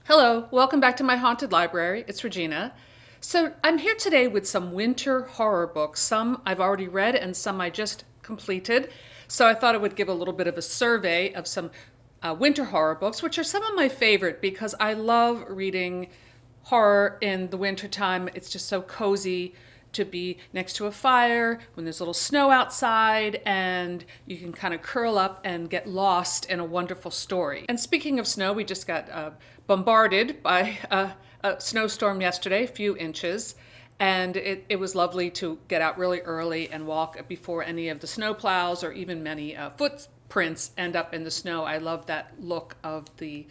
Hello, welcome back to my haunted library. It's Regina. So I'm here today with some winter horror books. Some I've already read and some I just completed. So I thought I would give a little bit of a survey of some winter horror books, which are some of my favorite because I love reading horror in the wintertime. It's just so cozy to be next to a fire when there's a little snow outside and you can kind of curl up and get lost in a wonderful story. And speaking of snow, we just got bombarded by a snowstorm yesterday, a few inches. And it was lovely to get out really early and walk before any of the snow plows or even many footprints end up in the snow. I love that look of the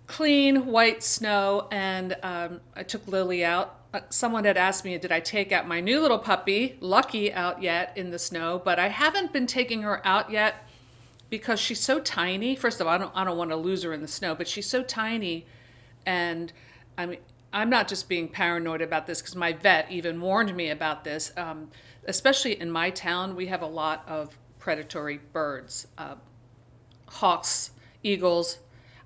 clean white snow. And I took Lily out. Someone had asked me, did I take out my new little puppy, Lucky, out yet in the snow? But I haven't been taking her out yet because she's so tiny. First of all, I don't want to lose her in the snow, but she's so tiny. And I'm not just being paranoid about this because my vet even warned me about this. Especially in my town, we have a lot of predatory birds, hawks, eagles.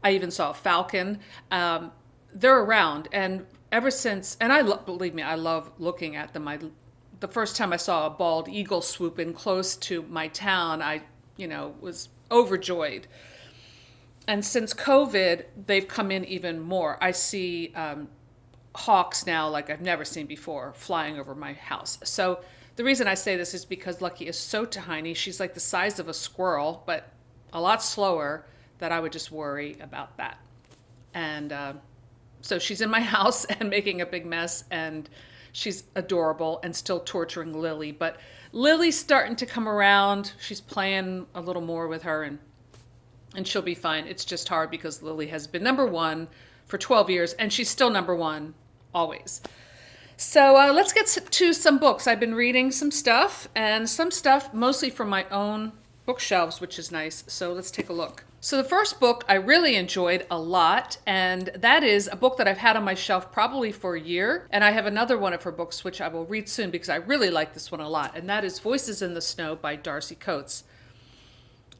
I even saw a falcon. They're around, and ever since, and believe me, I love looking at them. The first time I saw a bald eagle swoop in close to my town, I was overjoyed. And since COVID, they've come in even more. I see hawks now like I've never seen before flying over my house. So the reason I say this is because Lucky is so tiny. She's like the size of a squirrel, but a lot slower, that I would just worry about that. And so she's in my house and making a big mess, and she's adorable and still torturing Lily. But Lily's starting to come around. She's playing a little more with her, and she'll be fine. It's just hard because Lily has been number one for 12 years, and she's still number one always. So let's get to some books. I've been reading some stuff, and some stuff mostly from my own bookshelves, which is nice. So let's take a look. So the first book I really enjoyed a lot, and that is a book that I've had on my shelf probably for a year. And I have another one of her books, which I will read soon because I really like this one a lot. And that is Voices in the Snow by Darcy Coates.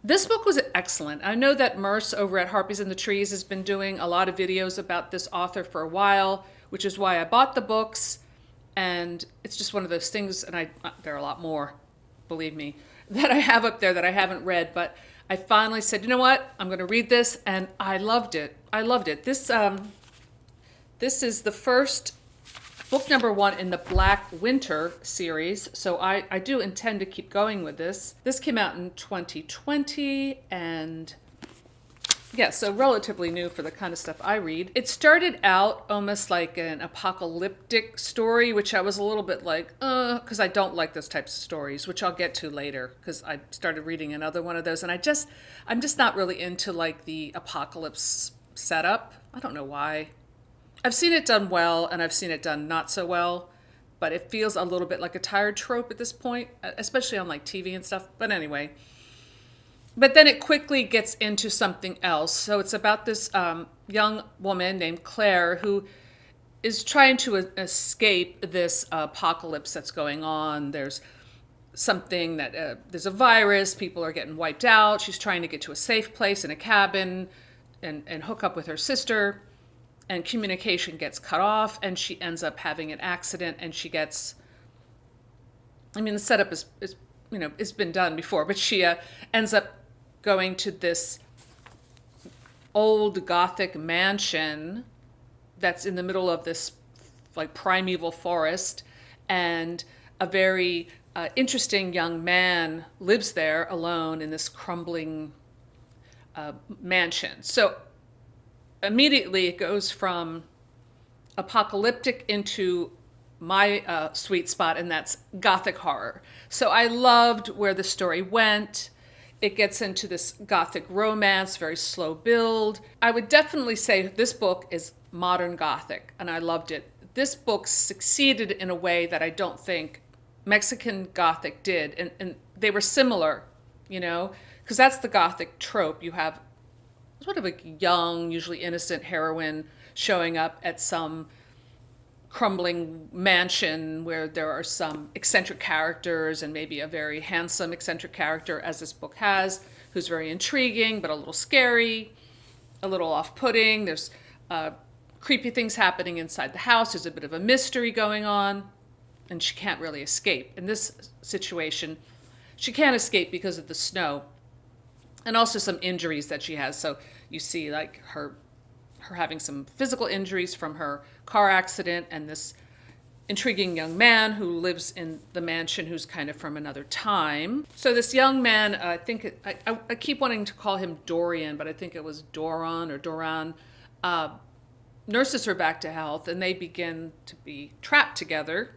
This book was excellent. I know that Merce over at Harpies in the Trees has been doing a lot of videos about this author for a while, which is why I bought the books. And it's just one of those things, and there are a lot more, believe me, that I have up there that I haven't read, but I finally said, you know what, I'm going to read this, and I loved it. I loved it. This is the first book number one in the Black Winter series, so I do intend to keep going with this. This came out in 2020, and yeah, so relatively new for the kind of stuff I read. It started out almost like an apocalyptic story, which I was a little bit like, because I don't like those types of stories, which I'll get to later, because I started reading another one of those, and I'm just not really into like the apocalypse setup. I don't know why. I've seen it done well, and I've seen it done not so well, but it feels a little bit like a tired trope at this point, especially on like TV and stuff. But anyway. But then it quickly gets into something else. So it's about this young woman named Claire who is trying to escape this apocalypse that's going on. There's something that there's a virus. People are getting wiped out. She's trying to get to a safe place in a cabin and hook up with her sister. And communication gets cut off, and she ends up having an accident, and she gets... I mean, the setup is it's been done before, but she ends up going to this old Gothic mansion that's in the middle of this like primeval forest, and a very interesting young man lives there alone in this crumbling mansion. So immediately it goes from apocalyptic into my sweet spot, and that's Gothic horror. So I loved where the story went. It gets into this Gothic romance, very slow build. I would definitely say this book is modern Gothic, and I loved it. This book succeeded in a way that I don't think Mexican Gothic did, and they were similar, because that's the Gothic trope. You have sort of a young, usually innocent heroine showing up at some crumbling mansion where there are some eccentric characters, and maybe a very handsome eccentric character, as this book has, who's very intriguing but a little scary, a little off-putting. There's creepy things happening inside the house. There's a bit of a mystery going on, and she can't really escape. In this situation, she can't escape because of the snow and also some injuries that she has. So you see like her having some physical injuries from her car accident, and this intriguing young man who lives in the mansion who's kind of from another time. So this young man, I keep wanting to call him Dorian, but I think it was Doran or Doran, nurses her back to health, and they begin to be trapped together.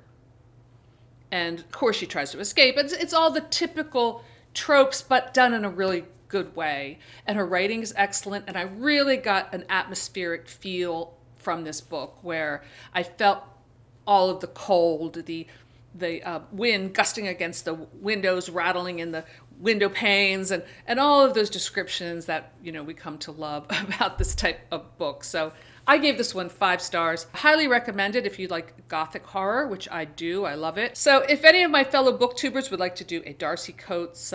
And of course she tries to escape. It's all the typical tropes, but done in a really good way. And her writing is excellent, and I really got an atmospheric feel from this book where I felt all of the cold, the wind gusting against the windows, rattling in the window panes, and all of those descriptions that, you know, we come to love about this type of book. So I gave this one 5 stars. Highly recommended if you like gothic horror, which I do. I love it. So if any of my fellow booktubers would like to do a Darcy Coates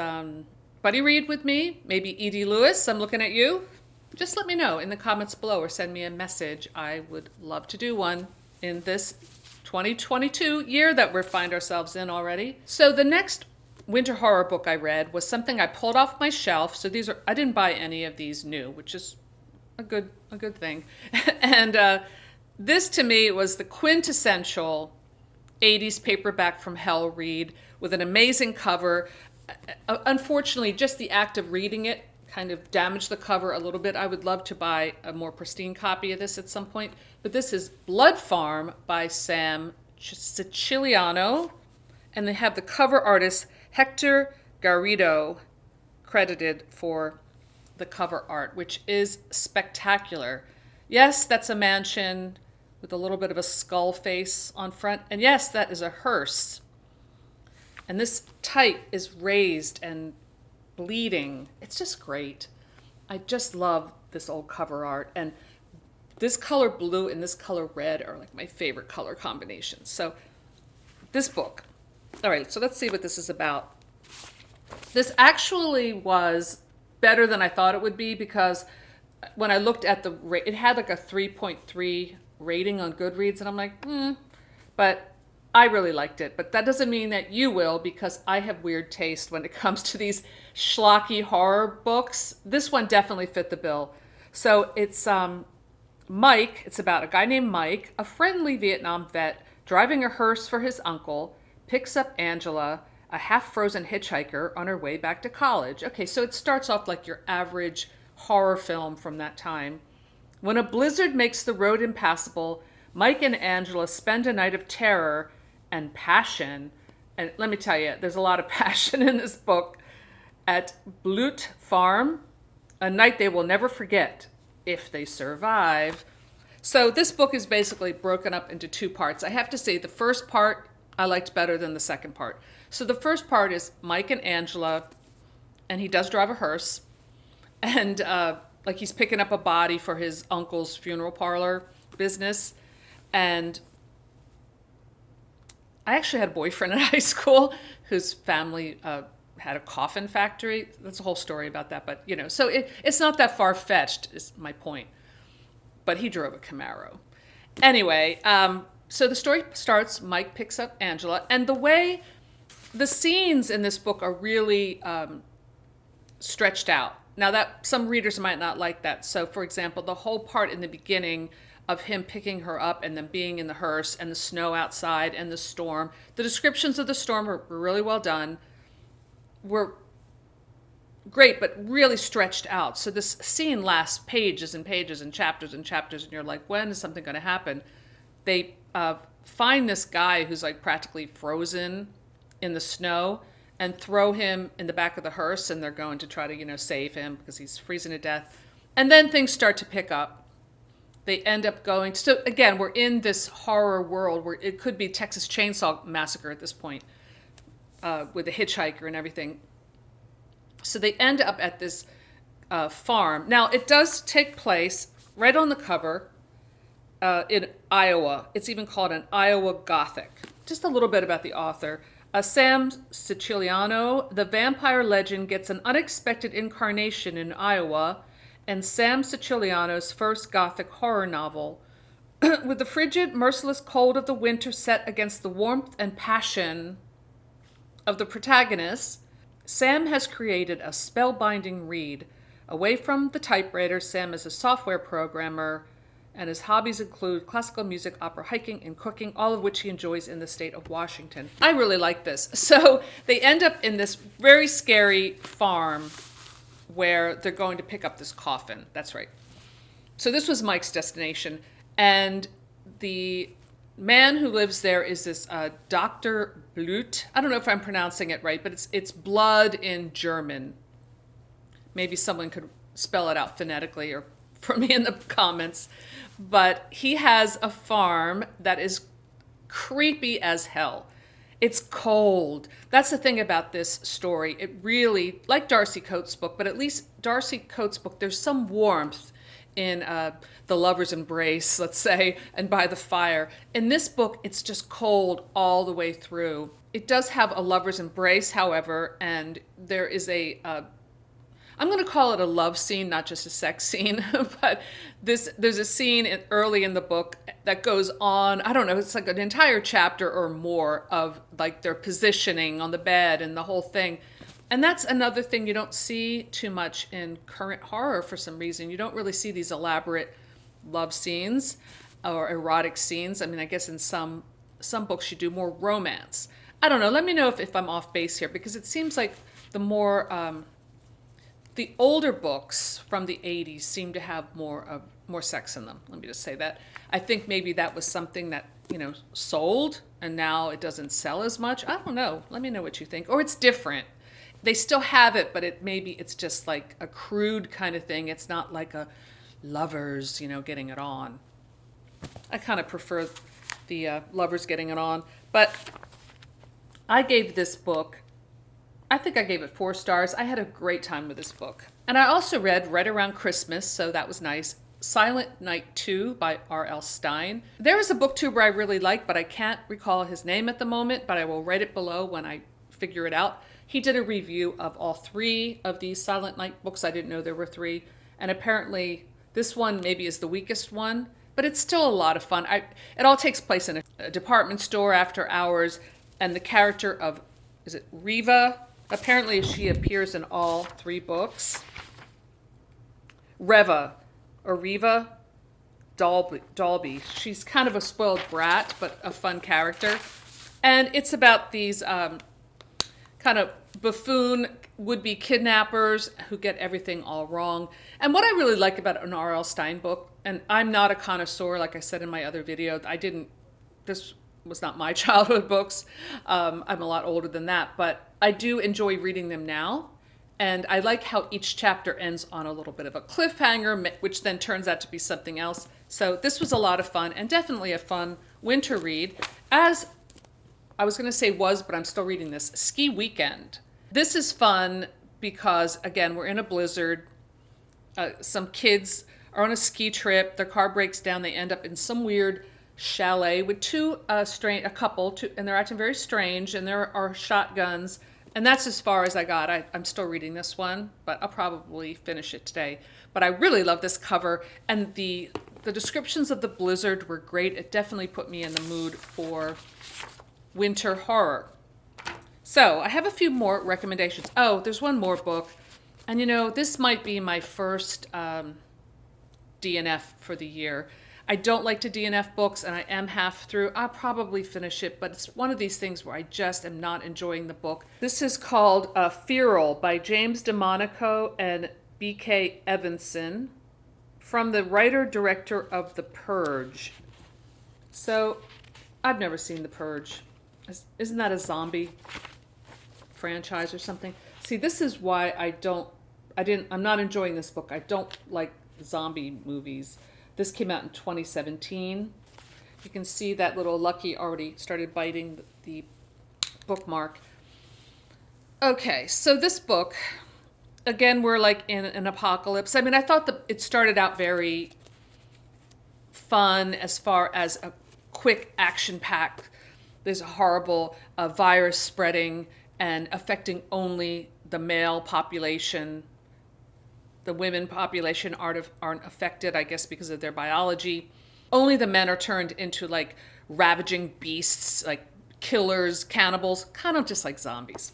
buddy read with me, maybe E.D. Lewis, I'm looking at you, just let me know in the comments below or send me a message. I would love to do one in this 2022 year that we find ourselves in already. So the next winter horror book I read was something I pulled off my shelf. So I didn't buy any of these new, which is a good thing. And this to me was the quintessential 80s paperback from hell read with an amazing cover. Unfortunately, just the act of reading it kind of damaged the cover a little bit. I would love to buy a more pristine copy of this at some point. But this is Blood Farm by Sam Siciliano. And they have the cover artist Hector Garrido credited for the cover art, which is spectacular. Yes, that's a mansion with a little bit of a skull face on front. And yes, that is a hearse. And this type is raised and bleeding. It's just great. I just love this old cover art. And this color blue and this color red are like my favorite color combinations. So this book. All right, so let's see what this is about. This actually was better than I thought it would be, because when I looked at it had like a 3.3 rating on Goodreads, and I'm like, but I really liked it. But that doesn't mean that you will, because I have weird taste when it comes to these schlocky horror books. This one definitely fit the bill. So it's Mike. It's about a guy named Mike, a friendly Vietnam vet driving a hearse for his uncle, picks up Angela, a half-frozen hitchhiker, on her way back to college. Okay, so it starts off like your average horror film from that time. When a blizzard makes the road impassable, Mike and Angela spend a night of terror and passion. And let me tell you, there's a lot of passion in this book. At Blood Farm, a night they will never forget if they survive. So this book is basically broken up into 2 parts. I have to say the first part I liked better than the second part. So the first part is Mike and Angela, and he does drive a hearse, and like he's picking up a body for his uncle's funeral parlor business. And I actually had a boyfriend in high school whose family had a coffin factory. That's a whole story about that, but you know, so it's not that far-fetched is my point. But he drove a Camaro. Anyway, so the story starts, Mike picks up Angela, and the scenes in this book are really stretched out. Now that some readers might not like that. So for example, the whole part in the beginning of him picking her up and then being in the hearse and the snow outside and the storm. The descriptions of the storm were really well done, were great, but really stretched out. So this scene lasts pages and pages and chapters, and you're like, when is something going to happen? They find this guy who's like practically frozen in the snow and throw him in the back of the hearse, and they're going to try to, you know, save him because he's freezing to death. And then things start to pick up. They end up going, so again, we're in this horror world where it could be Texas Chainsaw Massacre at this point, with the hitchhiker and everything. So they end up at this farm. Now, it does take place right on the cover in Iowa. It's even called an Iowa Gothic. Just a little bit about the author. Sam Siciliano, the vampire legend gets an unexpected incarnation in Iowa, and Sam Siciliano's first Gothic horror novel. With the frigid, merciless cold of the winter set against the warmth and passion of the protagonist, Sam has created a spellbinding read. Away from the typewriter, Sam is a software programmer, and his hobbies include classical music, opera, hiking, and cooking, all of which he enjoys in the state of Washington. I really like this. So they end up in this very scary farm where they're going to pick up this coffin. That's right. So this was Mike's destination. And the man who lives there is this Dr. Blut. I don't know if I'm pronouncing it right, but it's blood in German. Maybe someone could spell it out phonetically or for me in the comments. But he has a farm that is creepy as hell. It's cold. That's the thing about this story. It really, like Darcy Coates' book, but at least Darcy Coates' book, there's some warmth in the lover's embrace, let's say, and by the fire. In this book, it's just cold all the way through. It does have a lover's embrace, however, and there is I'm going to call it a love scene, not just a sex scene, but there's a scene early in the book that goes on, I don't know, it's like an entire chapter or more of like their positioning on the bed and the whole thing. And that's another thing you don't see too much in current horror for some reason. You don't really see these elaborate love scenes or erotic scenes. I mean, I guess in some books you do more romance. I don't know. Let me know if I'm off base here, because it seems like the older books from the 80s seem to have more sex in them. Let me just say that. I think maybe that was something that, sold, and now it doesn't sell as much. I don't know. Let me know what you think. Or it's different. They still have it, but maybe it's just like a crude kind of thing. It's not like a lovers, getting it on. I kind of prefer the lovers getting it on. But I gave this book, I think I gave it 4 stars. I had a great time with this book. And I also read right around Christmas, so that was nice, Silent Night 2 by R.L. Stine. There is a booktuber I really like, but I can't recall his name at the moment, but I will write it below when I figure it out. He did a review of all 3 of these Silent Night books. I didn't know there were 3. And apparently this one maybe is the weakest one, but it's still a lot of fun. It all takes place in a department store after hours, and the character of, is it Reva? Apparently she appears in all 3 books. Reva Dalby. She's kind of a spoiled brat, but a fun character. And it's about these kind of buffoon would-be kidnappers who get everything all wrong. And what I really like about an R.L. Stine book, and I'm not a connoisseur, like I said in my other video, this was not my childhood books. I'm a lot older than that, but I do enjoy reading them now. And I like how each chapter ends on a little bit of a cliffhanger, which then turns out to be something else. So this was a lot of fun, and definitely a fun winter read. As I was going to say but I'm still reading this, Ski Weekend. This is fun because, again, we're in a blizzard. Some kids are on a ski trip. Their car breaks down. They end up in some weird chalet with a couple, and they're acting very strange, and there are shotguns. And that's as far as I got. I'm still reading this one, but I'll probably finish it today. But I really love this cover, and the descriptions of the blizzard were great. It definitely put me in the mood for winter horror. So I have a few more recommendations. Oh, there's one more book. And this might be my first DNF for the year. I don't like to DNF books, and I am half through. I'll probably finish it, but it's one of these things where I just am not enjoying the book. This is called Feral by James Demonaco and B.K. Evenson, from the writer-director of The Purge. So, I've never seen The Purge. Isn't that a zombie franchise or something? See, this is why I'm not enjoying this book. I don't like zombie movies. This came out in 2017. You can see that little Lucky already started biting the bookmark. Okay, so this book, again, we're like in an apocalypse. I mean, I thought that it started out very fun as far as a quick action-packed. There's a horrible virus spreading and affecting only the male population. The women population aren't affected, I guess, because of their biology. Only the men are turned into like ravaging beasts, like killers, cannibals, kind of just like zombies.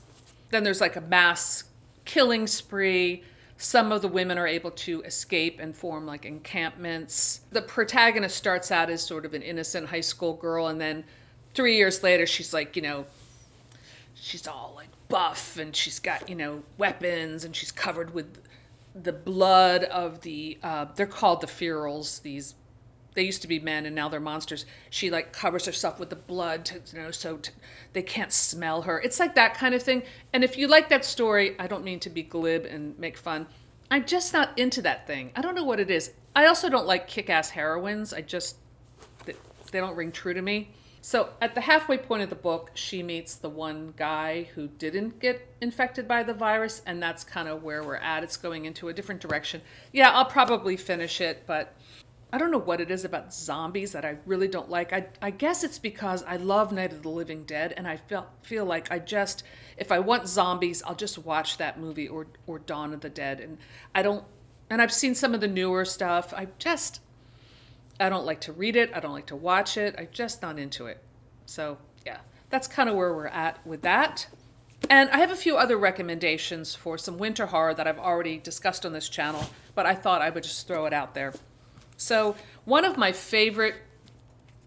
Then there's like a mass killing spree. Some of the women are able to escape and form like encampments. The protagonist starts out as sort of an innocent high school girl, and then 3 years later, she's like, she's all like buff, and she's got, weapons, and she's covered with the blood of they're called the ferals. They used to be men and now they're monsters. She like covers herself with the blood they can't smell her. It's like that kind of thing. And if you like that story, I don't mean to be glib and make fun. I'm just not into that thing. I don't know what it is. I also don't like kick-ass heroines. They don't ring true to me. So at the halfway point of the book, she meets the one guy who didn't get infected by the virus, and that's kind of where we're at. It's going into a different direction. Yeah, I'll probably finish it, but I don't know what it is about zombies that I really don't like. I guess it's because I love Night of the Living Dead, and I feel like if I want zombies, I'll just watch that movie or Dawn of the Dead. And I've seen some of the newer stuff. I don't like to read it. I don't like to watch it. I'm just not into it. So yeah, that's kind of where we're at with that. And I have a few other recommendations for some winter horror that I've already discussed on this channel, but I thought I would just throw it out there. So one of my favorite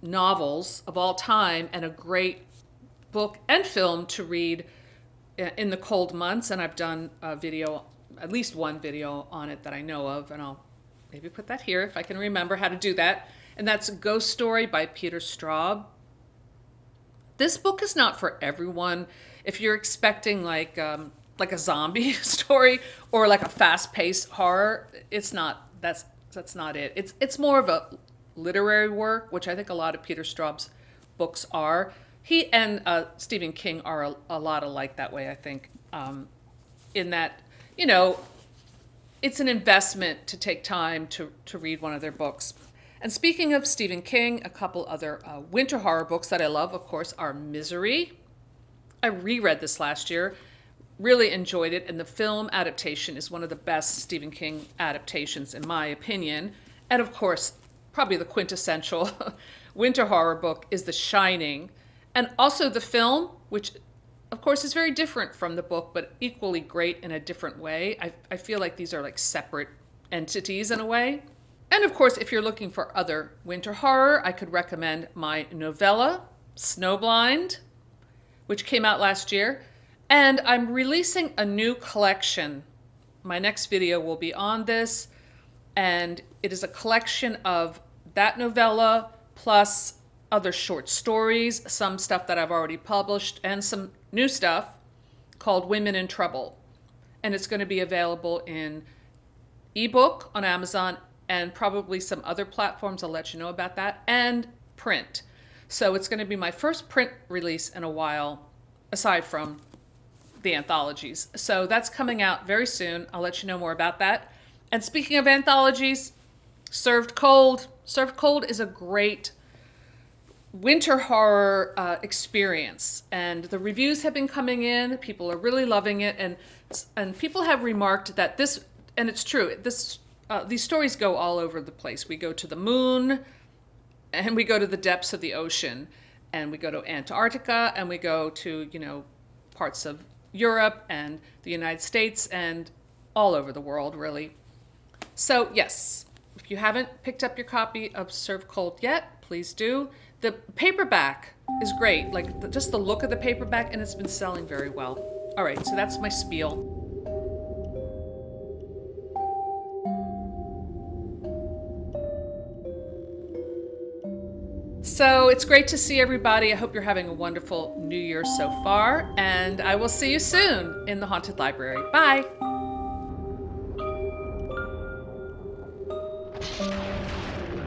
novels of all time, and a great book and film to read in the cold months, and I've done at least one video on it that I know of, and I'll maybe put that here if I can remember how to do that. And that's Ghost Story by Peter Straub. This book is not for everyone. If you're expecting like a zombie story or like a fast-paced horror, it's not. That's not it. It's more of a literary work, which I think a lot of Peter Straub's books are. He and Stephen King are a lot alike that way, I think, in that, it's an investment to take time to read one of their books. And speaking of Stephen King, a couple other winter horror books that I love, of course, are Misery. I reread this last year, really enjoyed it, and the film adaptation is one of the best Stephen King adaptations, in my opinion. And of course, probably the quintessential winter horror book is The Shining. And also the film, which of course is very different from the book, but equally great in a different way. I feel like these are like separate entities in a way. And of course, if you're looking for other winter horror, I could recommend my novella, Snowblind, which came out last year. And I'm releasing a new collection. My next video will be on this. And it is a collection of that novella plus other short stories, some stuff that I've already published, and some new stuff called Women in Trouble. And it's going to be available in ebook on Amazon and probably some other platforms. I'll let you know about that. And print. So it's going to be my first print release in a while, aside from the anthologies. So that's coming out very soon. I'll let you know more about that. And speaking of anthologies, Served Cold. Served Cold is a great winter horror experience, and the reviews have been coming in. People are really loving it, and people have remarked that this, and it's true, these stories go all over the place. We go to the moon, and we go to the depths of the ocean, and we go to Antarctica, and we go to parts of Europe and the United States and all over the world, really. So yes, if you haven't picked up your copy of Served Cold yet, please do. The paperback is great, just the look of the paperback, and it's been selling very well. All right, so that's my spiel. So it's great to see everybody. I hope you're having a wonderful New Year so far, and I will see you soon in the Haunted Library. Bye.